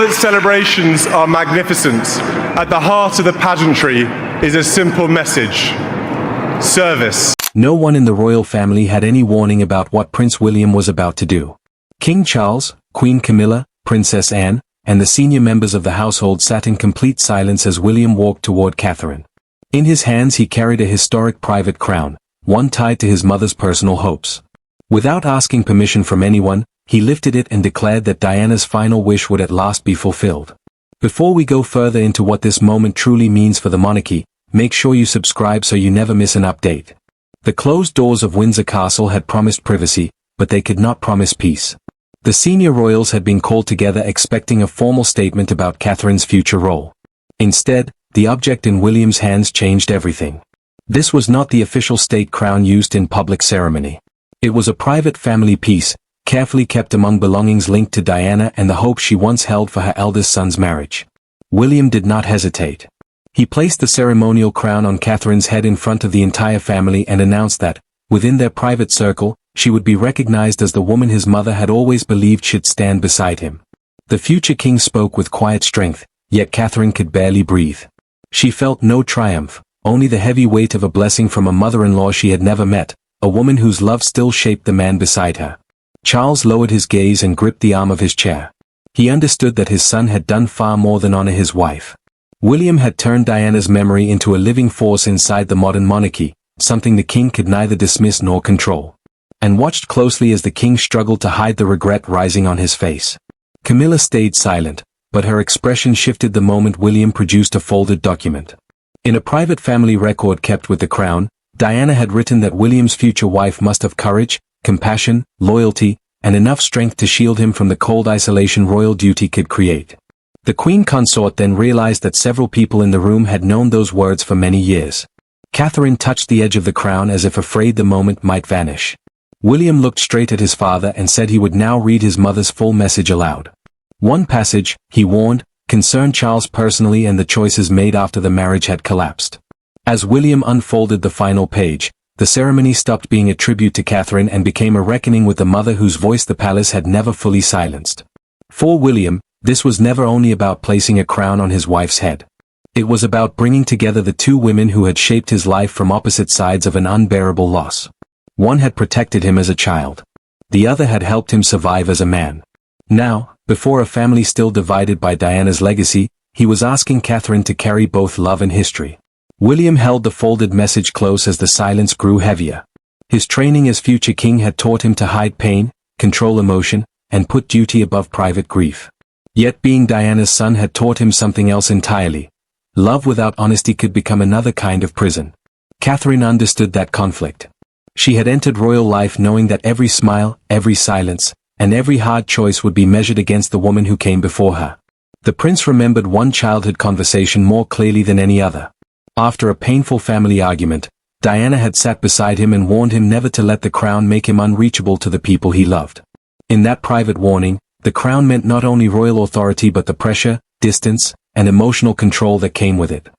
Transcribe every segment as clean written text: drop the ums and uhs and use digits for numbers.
that celebrations are magnificent, at the heart of the pageantry is a simple message: service. No one in the royal family had any warning about what Prince William was about to do. King Charles, Queen Camilla, Princess Anne, and the senior members of the household sat in complete silence as William walked toward Catherine. In his hands he carried a historic private crown, one tied to his mother's personal hopes. Without asking permission from anyone, he lifted it and declared that Diana's final wish would at last be fulfilled. Before we go further into what this moment truly means for the monarchy, make sure you subscribe so you never miss an update. The closed doors of Windsor Castle had promised privacy, but they could not promise peace. The senior royals had been called together expecting a formal statement about Catherine's future role. Instead, the object in William's hands changed everything. This was not the official state crown used in public ceremony. It was a private family piece, carefully kept among belongings linked to Diana and the hope she once held for her eldest son's marriage. William did not hesitate. He placed the ceremonial crown on Catherine's head in front of the entire family and announced that, within their private circle, she would be recognized as the woman his mother had always believed should stand beside him. The future king spoke with quiet strength, yet Catherine could barely breathe. She felt no triumph, only the heavy weight of a blessing from a mother-in-law she had never met, a woman whose love still shaped the man beside her. Charles lowered his gaze and gripped the arm of his chair. He understood that his son had done far more than honor his wife. William had turned Diana's memory into a living force inside the modern monarchy, something the king could neither dismiss nor control. And watched closely as the king struggled to hide the regret rising on his face. Camilla stayed silent, but her expression shifted the moment William produced a folded document. In a private family record kept with the crown, Diana had written that William's future wife must have courage, compassion, loyalty, and enough strength to shield him from the cold isolation royal duty could create. The queen consort then realized that several people in the room had known those words for many years. Catherine touched the edge of the crown as if afraid the moment might vanish. William looked straight at his father and said he would now read his mother's full message aloud. One passage, he warned, concerned Charles personally and the choices made after the marriage had collapsed. As William unfolded the final page, the ceremony stopped being a tribute to Catherine and became a reckoning with the mother whose voice the palace had never fully silenced. For William, this was never only about placing a crown on his wife's head. It was about bringing together the two women who had shaped his life from opposite sides of an unbearable loss. One had protected him as a child. The other had helped him survive as a man. Now, before a family still divided by Diana's legacy, he was asking Catherine to carry both love and history. William held the folded message close as the silence grew heavier. His training as future king had taught him to hide pain, control emotion, and put duty above private grief. Yet being Diana's son had taught him something else entirely. Love without honesty could become another kind of prison. Catherine understood that conflict. She had entered royal life knowing that every smile, every silence, and every hard choice would be measured against the woman who came before her. The prince remembered one childhood conversation more clearly than any other. After a painful family argument, Diana had sat beside him and warned him never to let the crown make him unreachable to the people he loved. In that private warning, the crown meant not only royal authority but the pressure, distance, and emotional control that came with it.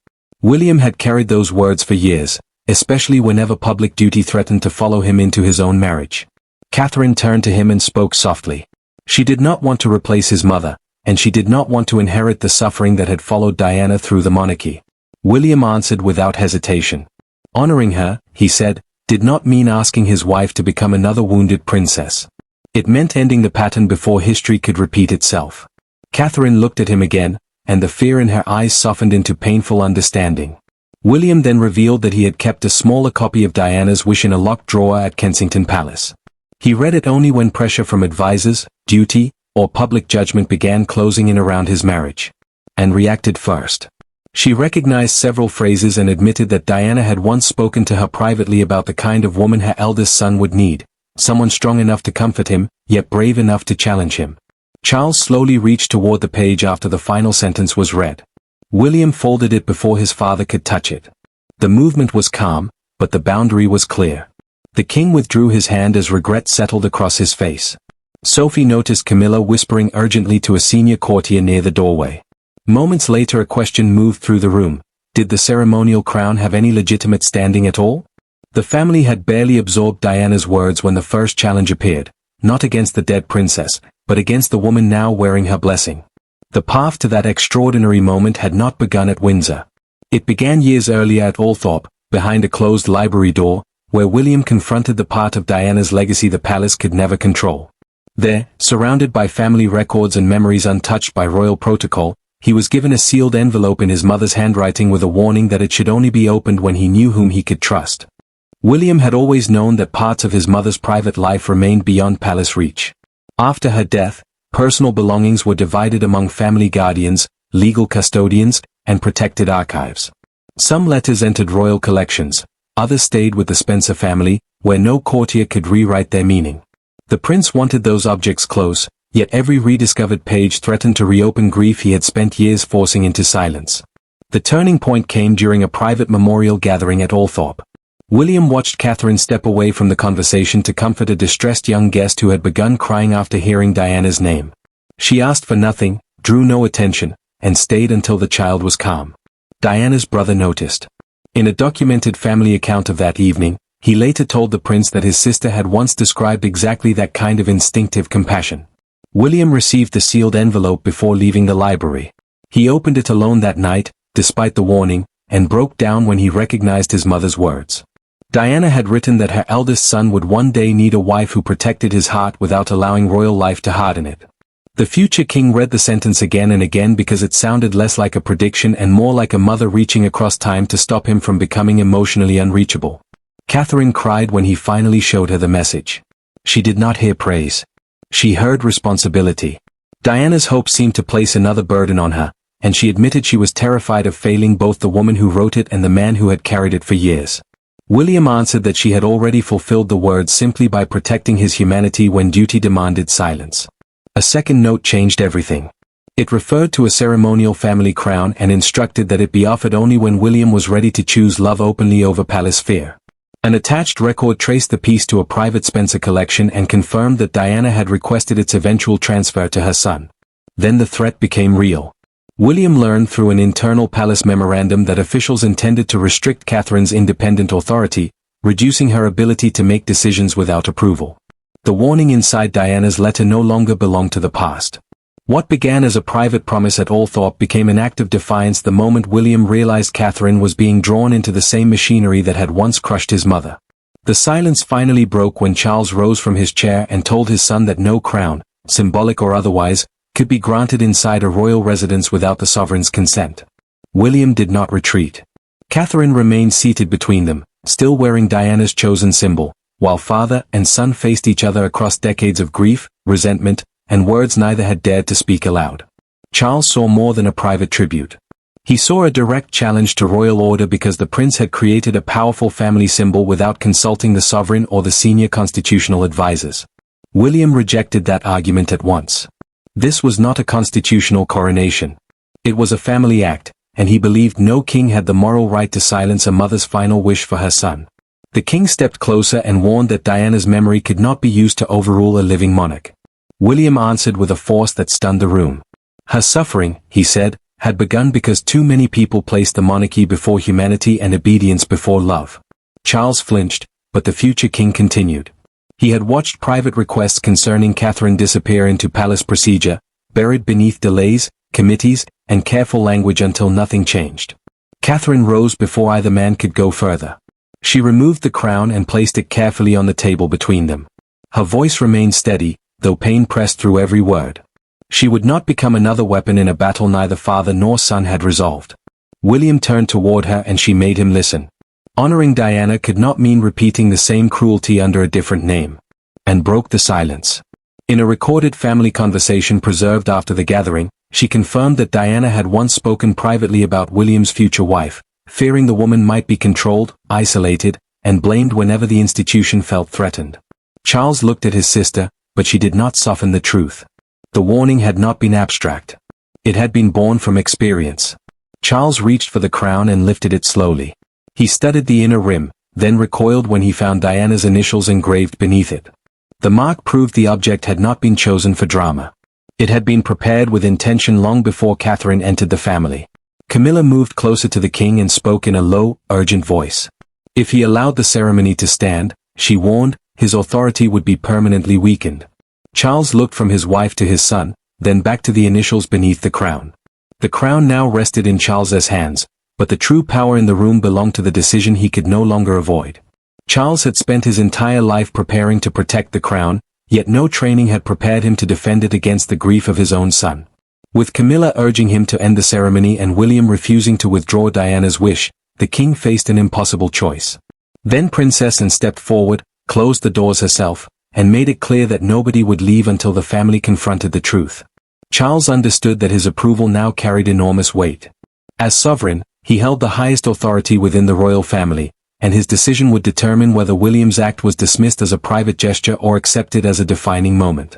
William had carried those words for years, especially whenever public duty threatened to follow him into his own marriage. Catherine turned to him and spoke softly. She did not want to replace his mother, and she did not want to inherit the suffering that had followed Diana through the monarchy. William answered without hesitation. Honoring her, he said, did not mean asking his wife to become another wounded princess. It meant ending the pattern before history could repeat itself. Catherine looked at him again, and the fear in her eyes softened into painful understanding. William then revealed that he had kept a smaller copy of Diana's wish in a locked drawer at Kensington Palace. He read it only when pressure from advisors, duty, or public judgment began closing in around his marriage. And reacted first. She recognized several phrases and admitted that Diana had once spoken to her privately about the kind of woman her eldest son would need, someone strong enough to comfort him, yet brave enough to challenge him. Charles slowly reached toward the page after the final sentence was read. William folded it before his father could touch it. The movement was calm, but the boundary was clear. The king withdrew his hand as regret settled across his face. Sophie noticed Camilla whispering urgently to a senior courtier near the doorway. Moments later a question moved through the room. Did the ceremonial crown have any legitimate standing at all? The family had barely absorbed Diana's words when the first challenge appeared, not against the dead princess, but against the woman now wearing her blessing. The path to that extraordinary moment had not begun at Windsor. It began years earlier at Althorpe, behind a closed library door, where William confronted the part of Diana's legacy the palace could never control. There, surrounded by family records and memories untouched by royal protocol, he was given a sealed envelope in his mother's handwriting with a warning that it should only be opened when he knew whom he could trust. William had always known that parts of his mother's private life remained beyond palace reach. After her death, personal belongings were divided among family guardians, legal custodians, and protected archives. Some letters entered royal collections, others stayed with the Spencer family, where no courtier could rewrite their meaning. The prince wanted those objects close, yet every rediscovered page threatened to reopen grief he had spent years forcing into silence. The turning point came during a private memorial gathering at Althorpe. William watched Catherine step away from the conversation to comfort a distressed young guest who had begun crying after hearing Diana's name. She asked for nothing, drew no attention, and stayed until the child was calm. Diana's brother noticed. In a documented family account of that evening, he later told the prince that his sister had once described exactly that kind of instinctive compassion. William received the sealed envelope before leaving the library. He opened it alone that night, despite the warning, and broke down when he recognized his mother's words. Diana had written that her eldest son would one day need a wife who protected his heart without allowing royal life to harden it. The future king read the sentence again and again because it sounded less like a prediction and more like a mother reaching across time to stop him from becoming emotionally unreachable. Catherine cried when he finally showed her the message. She did not hear praise. She heard responsibility. Diana's hope seemed to place another burden on her, and she admitted she was terrified of failing both the woman who wrote it and the man who had carried it for years. William answered that she had already fulfilled the words simply by protecting his humanity when duty demanded silence. A second note changed everything. It referred to a ceremonial family crown and instructed that it be offered only when William was ready to choose love openly over palace fear. An attached record traced the piece to a private Spencer collection and confirmed that Diana had requested its eventual transfer to her son. Then the threat became real. William learned through an internal palace memorandum that officials intended to restrict Catherine's independent authority, reducing her ability to make decisions without approval. The warning inside Diana's letter no longer belonged to the past. What began as a private promise at Althorpe became an act of defiance the moment William realized Catherine was being drawn into the same machinery that had once crushed his mother. The silence finally broke when Charles rose from his chair and told his son that no crown, symbolic or otherwise, could be granted inside a royal residence without the sovereign's consent. William did not retreat. Catherine remained seated between them, still wearing Diana's chosen symbol, while father and son faced each other across decades of grief, resentment, and words neither had dared to speak aloud. Charles saw more than a private tribute. He saw a direct challenge to royal order because the prince had created a powerful family symbol without consulting the sovereign or the senior constitutional advisors. William rejected that argument at once. This was not a constitutional coronation. It was a family act, and he believed no king had the moral right to silence a mother's final wish for her son. The king stepped closer and warned that Diana's memory could not be used to overrule a living monarch. William answered with a force that stunned the room. Her suffering, he said, had begun because too many people placed the monarchy before humanity and obedience before love. Charles flinched, but the future king continued. He had watched private requests concerning Catherine disappear into palace procedure, buried beneath delays, committees, and careful language until nothing changed. Catherine rose before either man could go further. She removed the crown and placed it carefully on the table between them. Her voice remained steady, though pain pressed through every word. She would not become another weapon in a battle neither father nor son had resolved. William turned toward her and she made him listen. Honoring Diana could not mean repeating the same cruelty under a different name. And broke the silence. In a recorded family conversation preserved after the gathering, she confirmed that Diana had once spoken privately about William's future wife, fearing the woman might be controlled, isolated, and blamed whenever the institution felt threatened. Charles looked at his sister, but she did not soften the truth. The warning had not been abstract. It had been born from experience. Charles reached for the crown and lifted it slowly. He studied the inner rim, then recoiled when he found Diana's initials engraved beneath it. The mark proved the object had not been chosen for drama. It had been prepared with intention long before Catherine entered the family. Camilla moved closer to the king and spoke in a low, urgent voice. If he allowed the ceremony to stand, she warned, his authority would be permanently weakened. Charles looked from his wife to his son, then back to the initials beneath the crown. The crown now rested in Charles's hands, but the true power in the room belonged to the decision he could no longer avoid. Charles had spent his entire life preparing to protect the crown, yet no training had prepared him to defend it against the grief of his own son. With Camilla urging him to end the ceremony and William refusing to withdraw Diana's wish, the king faced an impossible choice. Then Princess Anne stepped forward, closed the doors herself, and made it clear that nobody would leave until the family confronted the truth. Charles understood that his approval now carried enormous weight. As sovereign, he held the highest authority within the royal family, and his decision would determine whether William's act was dismissed as a private gesture or accepted as a defining moment.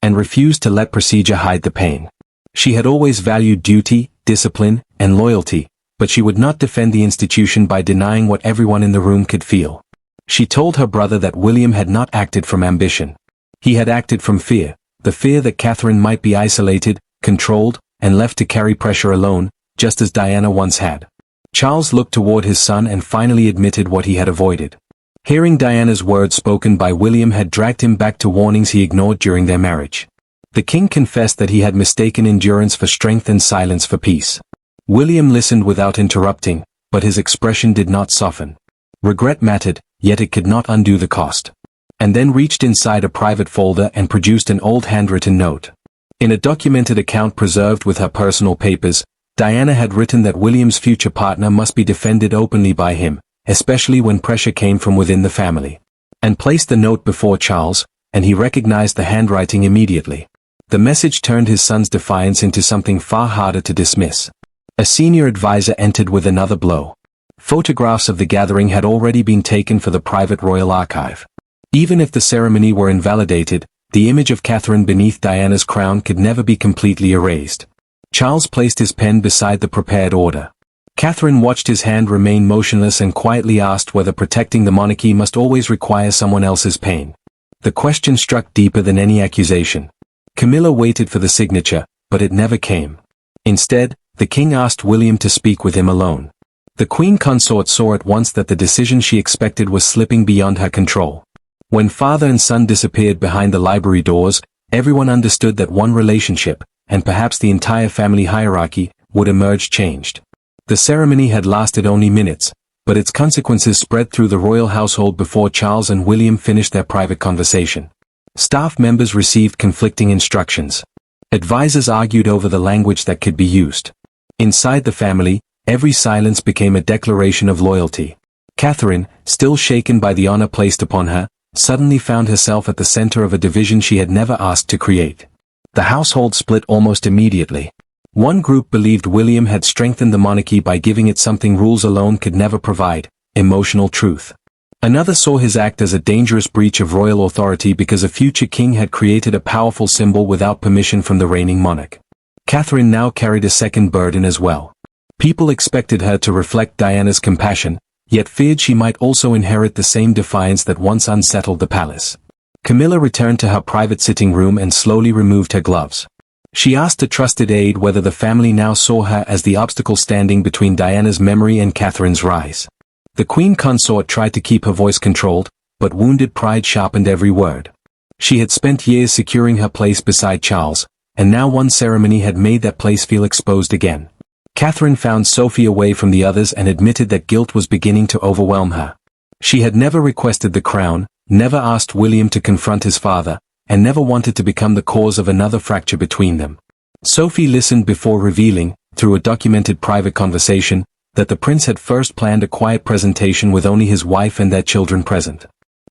Anne refused to let procedure hide the pain. She had always valued duty, discipline, and loyalty, but she would not defend the institution by denying what everyone in the room could feel. She told her brother that William had not acted from ambition. He had acted from fear, the fear that Catherine might be isolated, controlled, and left to carry pressure alone, just as Diana once had. Charles looked toward his son and finally admitted what he had avoided. Hearing Diana's words spoken by William had dragged him back to warnings he ignored during their marriage. The king confessed that he had mistaken endurance for strength and silence for peace. William listened without interrupting, but his expression did not soften. Regret mattered, yet it could not undo the cost. And then reached inside a private folder and produced an old handwritten note. In a documented account preserved with her personal papers, Diana had written that William's future partner must be defended openly by him, especially when pressure came from within the family. And placed the note before Charles, and he recognized the handwriting immediately. The message turned his son's defiance into something far harder to dismiss. A senior advisor entered with another blow. Photographs of the gathering had already been taken for the private royal archive. Even if the ceremony were invalidated, the image of Catherine beneath Diana's crown could never be completely erased. Charles placed his pen beside the prepared order. Catherine watched his hand remain motionless and quietly asked whether protecting the monarchy must always require someone else's pain. The question struck deeper than any accusation. Camilla waited for the signature, but it never came. Instead, the king asked William to speak with him alone. The queen consort saw at once that the decision she expected was slipping beyond her control. When father and son disappeared behind the library doors, everyone understood that one relationship, and perhaps the entire family hierarchy, would emerge changed. The ceremony had lasted only minutes, but its consequences spread through the royal household before Charles and William finished their private conversation. Staff members received conflicting instructions. Advisors argued over the language that could be used. Inside the family, every silence became a declaration of loyalty. Catherine, still shaken by the honor placed upon her, suddenly found herself at the center of a division she had never asked to create. The household split almost immediately. One group believed William had strengthened the monarchy by giving it something rules alone could never provide, emotional truth. Another saw his act as a dangerous breach of royal authority because a future king had created a powerful symbol without permission from the reigning monarch. Catherine now carried a second burden as well. People expected her to reflect Diana's compassion, yet feared she might also inherit the same defiance that once unsettled the palace. Camilla returned to her private sitting room and slowly removed her gloves. She asked a trusted aide whether the family now saw her as the obstacle standing between Diana's memory and Catherine's rise. The queen consort tried to keep her voice controlled, but wounded pride sharpened every word. She had spent years securing her place beside Charles, and now one ceremony had made that place feel exposed again. Catherine found Sophie away from the others and admitted that guilt was beginning to overwhelm her. She had never requested the crown, never asked William to confront his father, and never wanted to become the cause of another fracture between them. Sophie listened before revealing, through a documented private conversation, that the prince had first planned a quiet presentation with only his wife and their children present.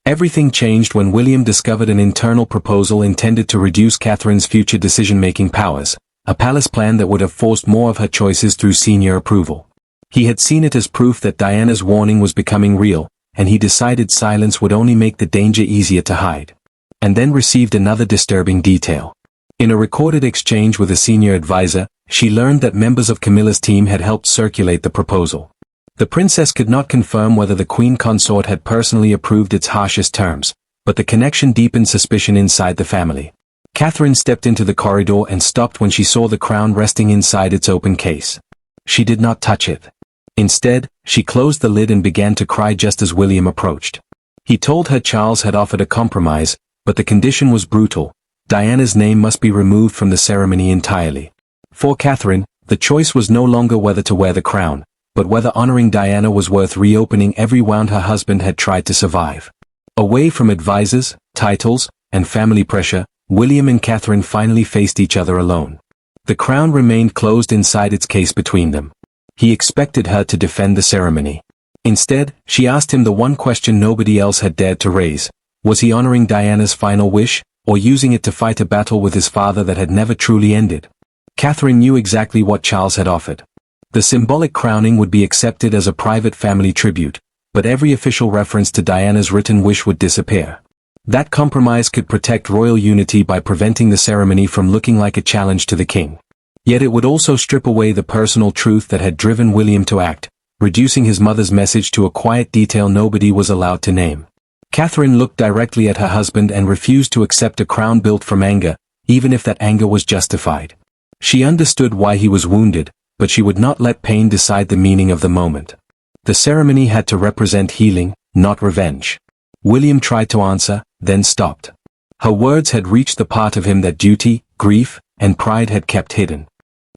Everything changed when William discovered an internal proposal intended to reduce Catherine's future decision-making powers, a palace plan that would have forced more of her choices through senior approval. He had seen it as proof that Diana's warning was becoming real, and he decided silence would only make the danger easier to hide. And then received another disturbing detail. In a recorded exchange with a senior advisor, she learned that members of Camilla's team had helped circulate the proposal. The princess could not confirm whether the queen consort had personally approved its harshest terms, but the connection deepened suspicion inside the family. Catherine stepped into the corridor and stopped when she saw the crown resting inside its open case. She did not touch it. Instead, she closed the lid and began to cry just as William approached. He told her Charles had offered a compromise, but the condition was brutal. Diana's name must be removed from the ceremony entirely. For Catherine, the choice was no longer whether to wear the crown, but whether honoring Diana was worth reopening every wound her husband had tried to survive. Away from advisors, titles, and family pressure, William and Catherine finally faced each other alone. The crown remained closed inside its case between them. He expected her to defend the ceremony. Instead, she asked him the one question nobody else had dared to raise. Was he honoring Diana's final wish, or using it to fight a battle with his father that had never truly ended? Catherine knew exactly what Charles had offered. The symbolic crowning would be accepted as a private family tribute, but every official reference to Diana's written wish would disappear. That compromise could protect royal unity by preventing the ceremony from looking like a challenge to the king. Yet it would also strip away the personal truth that had driven William to act, reducing his mother's message to a quiet detail nobody was allowed to name. Catherine looked directly at her husband and refused to accept a crown built from anger, even if that anger was justified. She understood why he was wounded, but she would not let pain decide the meaning of the moment. The ceremony had to represent healing, not revenge. William tried to answer, then stopped. Her words had reached the part of him that duty, grief, and pride had kept hidden.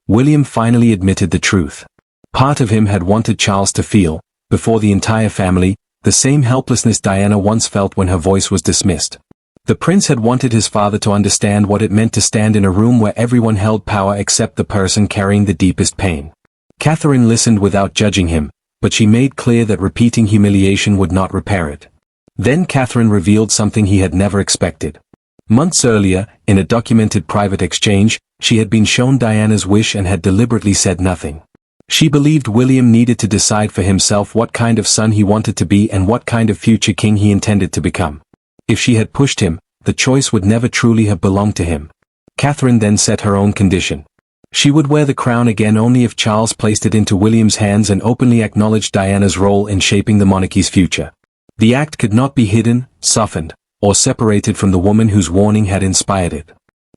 William finally admitted the truth. Part of him had wanted Charles to feel, before the entire family, the same helplessness Diana once felt when her voice was dismissed. The prince had wanted his father to understand what it meant to stand in a room where everyone held power except the person carrying the deepest pain. Catherine listened without judging him, but she made clear that repeating humiliation would not repair it. Then Catherine revealed something he had never expected. Months earlier, in a documented private exchange, she had been shown Diana's wish and had deliberately said nothing. She believed William needed to decide for himself what kind of son he wanted to be and what kind of future king he intended to become. If she had pushed him, the choice would never truly have belonged to him. Catherine then set her own condition. She would wear the crown again only if Charles placed it into William's hands and openly acknowledged Diana's role in shaping the monarchy's future. The act could not be hidden, softened, or separated from the woman whose warning had inspired it.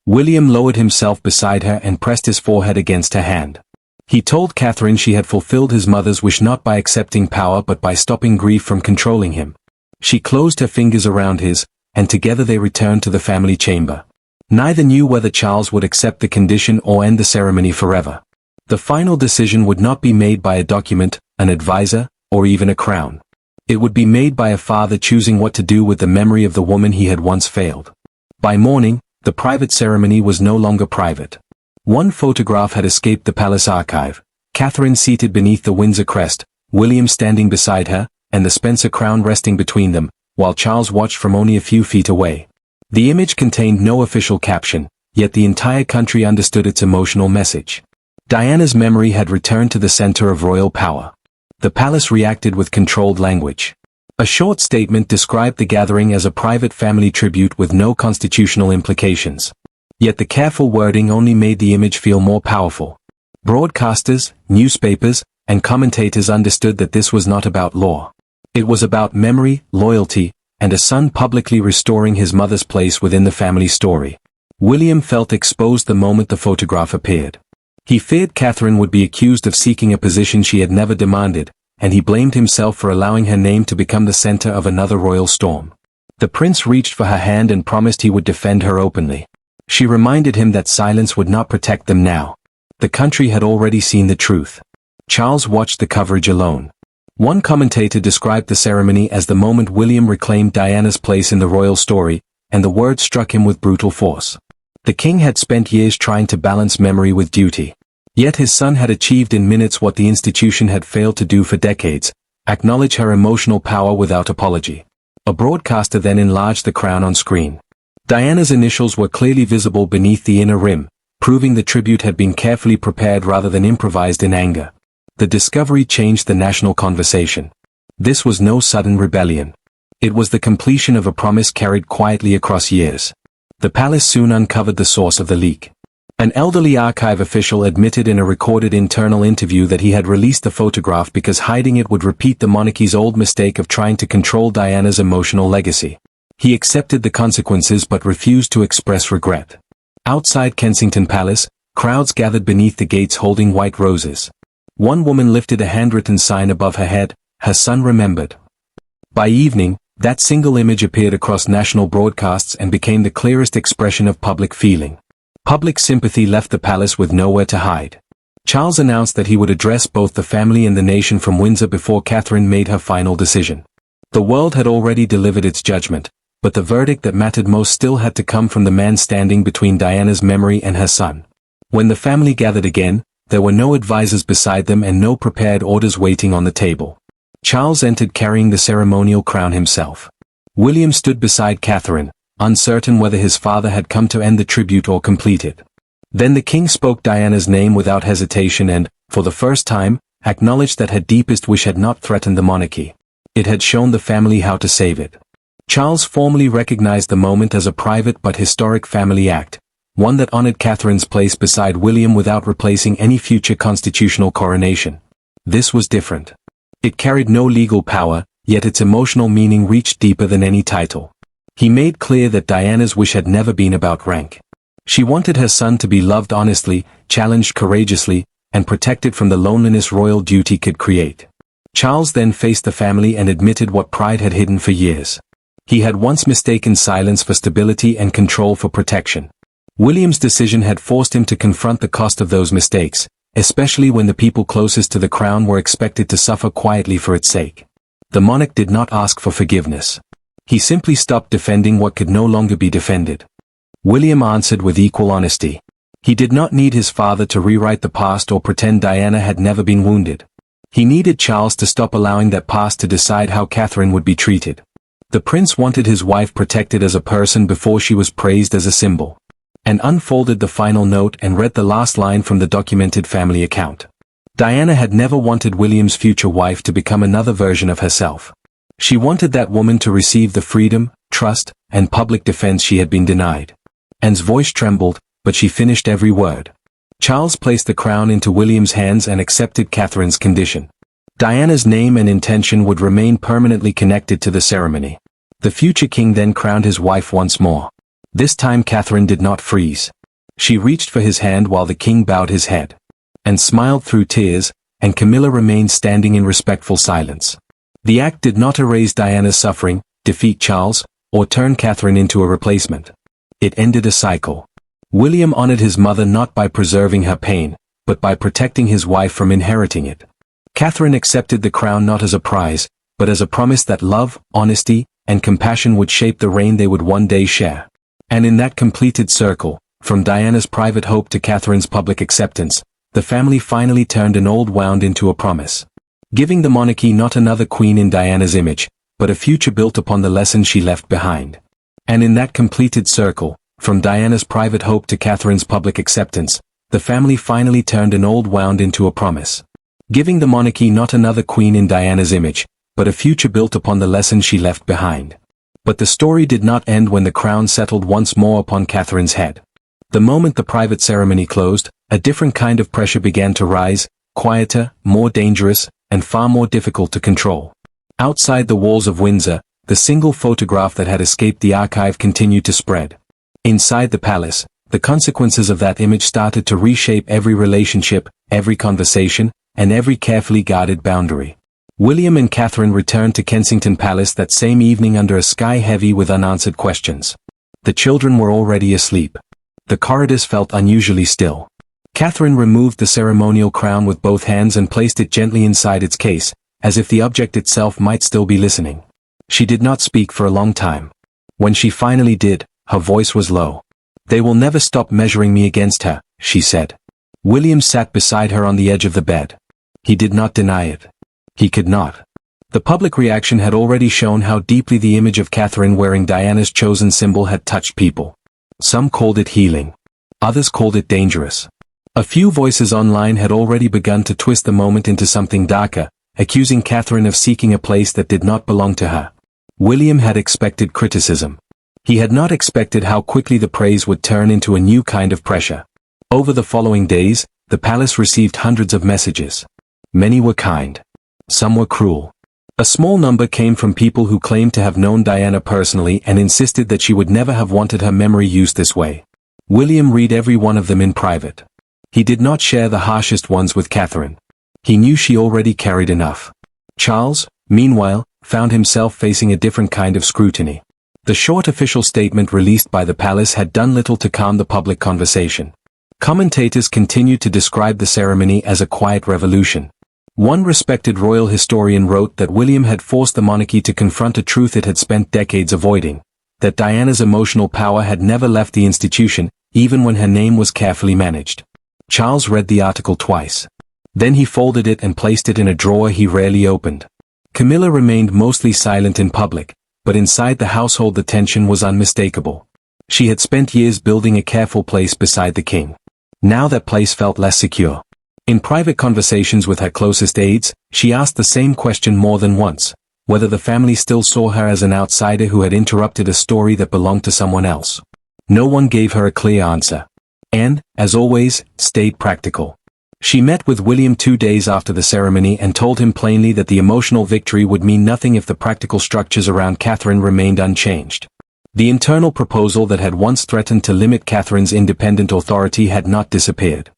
William lowered himself beside her and pressed his forehead against her hand. He told Catherine she had fulfilled his mother's wish not by accepting power but by stopping grief from controlling him. She closed her fingers around his, and together they returned to the family chamber. Neither knew whether Charles would accept the condition or end the ceremony forever. The final decision would not be made by a document, an advisor, or even a crown. It would be made by a father choosing what to do with the memory of the woman he had once failed. By morning, the private ceremony was no longer private. One photograph had escaped the palace archive, Catherine seated beneath the Windsor crest, William standing beside her, and the Spencer crown resting between them, while Charles watched from only a few feet away. The image contained no official caption, yet the entire country understood its emotional message. Diana's memory had returned to the center of royal power. The palace reacted with controlled language. A short statement described the gathering as a private family tribute with no constitutional implications. Yet the careful wording only made the image feel more powerful. Broadcasters, newspapers, and commentators understood that this was not about law. It was about memory, loyalty, and a son publicly restoring his mother's place within the family story. William felt exposed the moment the photograph appeared. He feared Catherine would be accused of seeking a position she had never demanded, and he blamed himself for allowing her name to become the center of another royal storm. The prince reached for her hand and promised he would defend her openly. She reminded him that silence would not protect them now. The country had already seen the truth. Charles watched the coverage alone. One commentator described the ceremony as the moment William reclaimed Diana's place in the royal story, and the word struck him with brutal force. The king had spent years trying to balance memory with duty. Yet his son had achieved in minutes what the institution had failed to do for decades, acknowledge her emotional power without apology. A broadcaster then enlarged the crown on screen. Diana's initials were clearly visible beneath the inner rim, proving the tribute had been carefully prepared rather than improvised in anger. The discovery changed the national conversation. This was no sudden rebellion. It was the completion of a promise carried quietly across years. The palace soon uncovered the source of the leak. An elderly archive official admitted in a recorded internal interview that he had released the photograph because hiding it would repeat the monarchy's old mistake of trying to control Diana's emotional legacy. He accepted the consequences but refused to express regret. Outside Kensington Palace, crowds gathered beneath the gates holding white roses. One woman lifted a handwritten sign above her head, "Her son remembered." By evening, That single image appeared across national broadcasts and became the clearest expression of public feeling. Public sympathy left the palace with nowhere to hide. Charles announced that he would address both the family and the nation from Windsor before Catherine made her final decision. The world had already delivered its judgment, but the verdict that mattered most still had to come from the man standing between Diana's memory and her son. When the family gathered again, there were no advisors beside them and no prepared orders waiting on the table. Charles entered carrying the ceremonial crown himself. William stood beside Catherine, uncertain whether his father had come to end the tribute or complete it. Then the king spoke Diana's name without hesitation and, for the first time, acknowledged that her deepest wish had not threatened the monarchy. It had shown the family how to save it. Charles formally recognized the moment as a private but historic family act, one that honored Catherine's place beside William without replacing any future constitutional coronation. This was different. It carried no legal power, yet its emotional meaning reached deeper than any title. He made clear that Diana's wish had never been about rank. She wanted her son to be loved honestly, challenged courageously, and protected from the loneliness royal duty could create. Charles then faced the family and admitted what pride had hidden for years. He had once mistaken silence for stability and control for protection. William's decision had forced him to confront the cost of those mistakes, especially when the people closest to the crown were expected to suffer quietly for its sake. The monarch did not ask for forgiveness. He simply stopped defending what could no longer be defended. William answered with equal honesty. He did not need his father to rewrite the past or pretend Diana had never been wounded. He needed Charles to stop allowing that past to decide how Catherine would be treated. The prince wanted his wife protected as a person before she was praised as a symbol. And unfolded the final note and read the last line from the documented family account. Diana had never wanted William's future wife to become another version of herself. She wanted that woman to receive the freedom, trust, and public defense she had been denied. Anne's voice trembled, but she finished every word. Charles placed the crown into William's hands and accepted Catherine's condition. Diana's name and intention would remain permanently connected to the ceremony. The future king then crowned his wife once more. This time Catherine did not freeze. She reached for his hand while the king bowed his head. And smiled through tears, and Camilla remained standing in respectful silence. The act did not erase Diana's suffering, defeat Charles, or turn Catherine into a replacement. It ended a cycle. William honored his mother not by preserving her pain, but by protecting his wife from inheriting it. Catherine accepted the crown not as a prize, but as a promise that love, honesty, and compassion would shape the reign they would one day share. And in that completed circle, from Diana's private hope to Catherine's public acceptance, the family finally turned an old wound into a promise. Giving the monarchy not another queen in Diana's image, but a future built upon the lessons she left behind. And in that completed circle, from Diana's private hope to Catherine's public acceptance, the family finally turned an old wound into a promise. Giving the monarchy not another queen in Diana's image, but a future built upon the lessons she left behind. But the story did not end when the crown settled once more upon Catherine's head. The moment the private ceremony closed, a different kind of pressure began to rise, quieter, more dangerous, and far more difficult to control. Outside the walls of Windsor, the single photograph that had escaped the archive continued to spread. Inside the palace, the consequences of that image started to reshape every relationship, every conversation, and every carefully guarded boundary. William and Catherine returned to Kensington Palace that same evening under a sky heavy with unanswered questions. The children were already asleep. The corridors felt unusually still. Catherine removed the ceremonial crown with both hands and placed it gently inside its case, as if the object itself might still be listening. She did not speak for a long time. When she finally did, her voice was low. "They will never stop measuring me against her," she said. William sat beside her on the edge of the bed. He did not deny it. He could not. The public reaction had already shown how deeply the image of Catherine wearing Diana's chosen symbol had touched people. Some called it healing. Others called it dangerous. A few voices online had already begun to twist the moment into something darker, accusing Catherine of seeking a place that did not belong to her. William had expected criticism. He had not expected how quickly the praise would turn into a new kind of pressure. Over the following days, the palace received hundreds of messages. Many were kind. Some were cruel. A small number came from people who claimed to have known Diana personally and insisted that she would never have wanted her memory used this way. William read every one of them in private. He did not share the harshest ones with Catherine. He knew she already carried enough. Charles, meanwhile, found himself facing a different kind of scrutiny. The short official statement released by the palace had done little to calm the public conversation. Commentators continued to describe the ceremony as a quiet revolution. One respected royal historian wrote that William had forced the monarchy to confront a truth it had spent decades avoiding, that Diana's emotional power had never left the institution, even when her name was carefully managed. Charles read the article twice. Then he folded it and placed it in a drawer he rarely opened. Camilla remained mostly silent in public, but inside the household the tension was unmistakable. She had spent years building a careful place beside the king. Now that place felt less secure. In private conversations with her closest aides, she asked the same question more than once, whether the family still saw her as an outsider who had interrupted a story that belonged to someone else. No one gave her a clear answer. Anne, as always, stayed practical. She met with William 2 days after the ceremony and told him plainly that the emotional victory would mean nothing if the practical structures around Catherine remained unchanged. The internal proposal that had once threatened to limit Catherine's independent authority had not disappeared.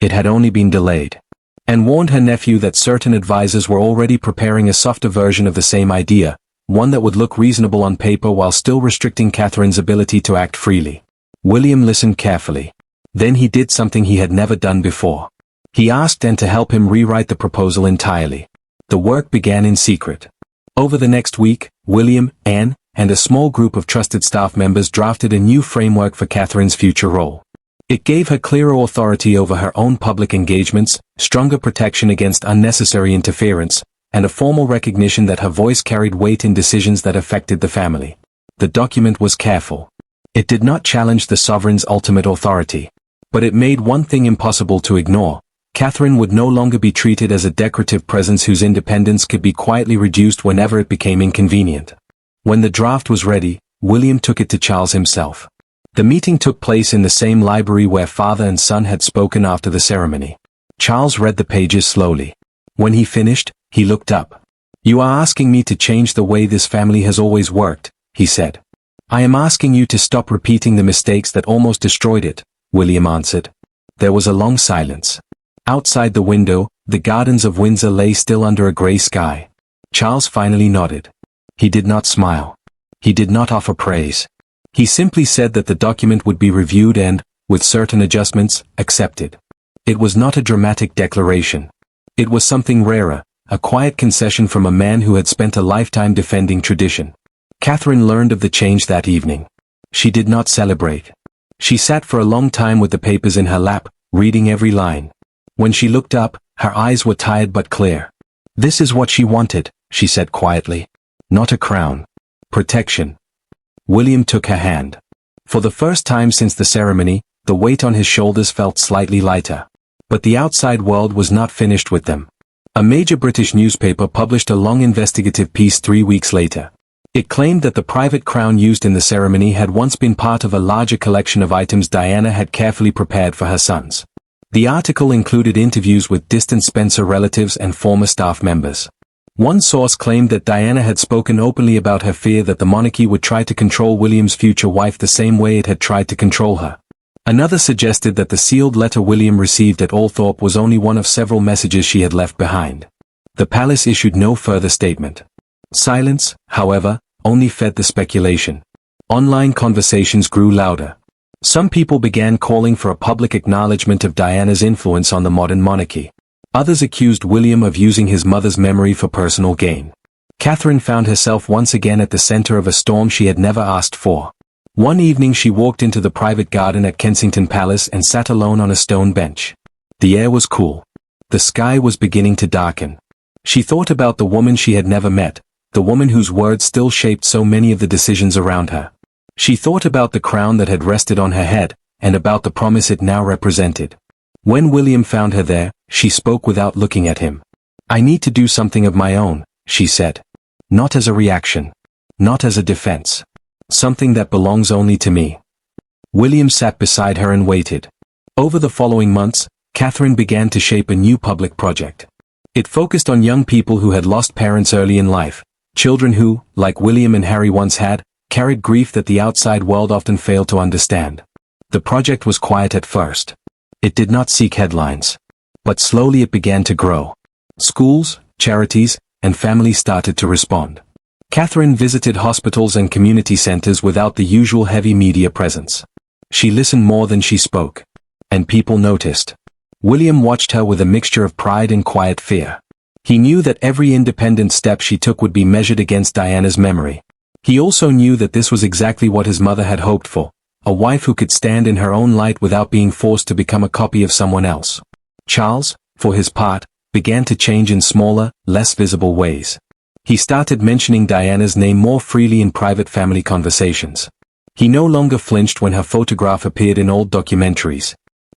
It had only been delayed. Anne warned her nephew that certain advisors were already preparing a softer version of the same idea, one that would look reasonable on paper while still restricting Catherine's ability to act freely. William listened carefully. Then he did something he had never done before. He asked Anne to help him rewrite the proposal entirely. The work began in secret. Over the next week, William, Anne, and a small group of trusted staff members drafted a new framework for Catherine's future role. It gave her clearer authority over her own public engagements, stronger protection against unnecessary interference, and a formal recognition that her voice carried weight in decisions that affected the family. The document was careful. It did not challenge the sovereign's ultimate authority. But it made one thing impossible to ignore. Catherine would no longer be treated as a decorative presence whose independence could be quietly reduced whenever it became inconvenient. When the draft was ready, William took it to Charles himself. The meeting took place in the same library where father and son had spoken after the ceremony. Charles read the pages slowly. When he finished, he looked up. "You are asking me to change the way this family has always worked," he said. "I am asking you to stop repeating the mistakes that almost destroyed it," William answered. There was a long silence. Outside the window, the gardens of Windsor lay still under a grey sky. Charles finally nodded. He did not smile. He did not offer praise. He simply said that the document would be reviewed and, with certain adjustments, accepted. It was not a dramatic declaration. It was something rarer, a quiet concession from a man who had spent a lifetime defending tradition. Catherine learned of the change that evening. She did not celebrate. She sat for a long time with the papers in her lap, reading every line. When she looked up, her eyes were tired but clear. "This is what she wanted," she said quietly. "Not a crown. Protection." William took her hand. For the first time since the ceremony, the weight on his shoulders felt slightly lighter. But the outside world was not finished with them. A major British newspaper published a long investigative piece 3 weeks later. It claimed that the private crown used in the ceremony had once been part of a larger collection of items Diana had carefully prepared for her sons. The article included interviews with distant Spencer relatives and former staff members. One source claimed that Diana had spoken openly about her fear that the monarchy would try to control William's future wife the same way it had tried to control her. Another suggested that the sealed letter William received at Althorpe was only one of several messages she had left behind. The palace issued no further statement. Silence, however, only fed the speculation. Online conversations grew louder. Some people began calling for a public acknowledgement of Diana's influence on the modern monarchy. Others accused William of using his mother's memory for personal gain. Catherine found herself once again at the center of a storm she had never asked for. One evening she walked into the private garden at Kensington Palace and sat alone on a stone bench. The air was cool. The sky was beginning to darken. She thought about the woman she had never met, the woman whose words still shaped so many of the decisions around her. She thought about the crown that had rested on her head, and about the promise it now represented. When William found her there, she spoke without looking at him. "I need to do something of my own," she said. "Not as a reaction. Not as a defense. Something that belongs only to me." William sat beside her and waited. Over the following months, Catherine began to shape a new public project. It focused on young people who had lost parents early in life, children who, like William and Harry once had, carried grief that the outside world often failed to understand. The project was quiet at first. It did not seek headlines. But slowly it began to grow. Schools, charities, and families started to respond. Catherine visited hospitals and community centers without the usual heavy media presence. She listened more than she spoke. And people noticed. William watched her with a mixture of pride and quiet fear. He knew that every independent step she took would be measured against Diana's memory. He also knew that this was exactly what his mother had hoped for, a wife who could stand in her own light without being forced to become a copy of someone else. Charles, for his part, began to change in smaller, less visible ways. He started mentioning Diana's name more freely in private family conversations. He no longer flinched when her photograph appeared in old documentaries.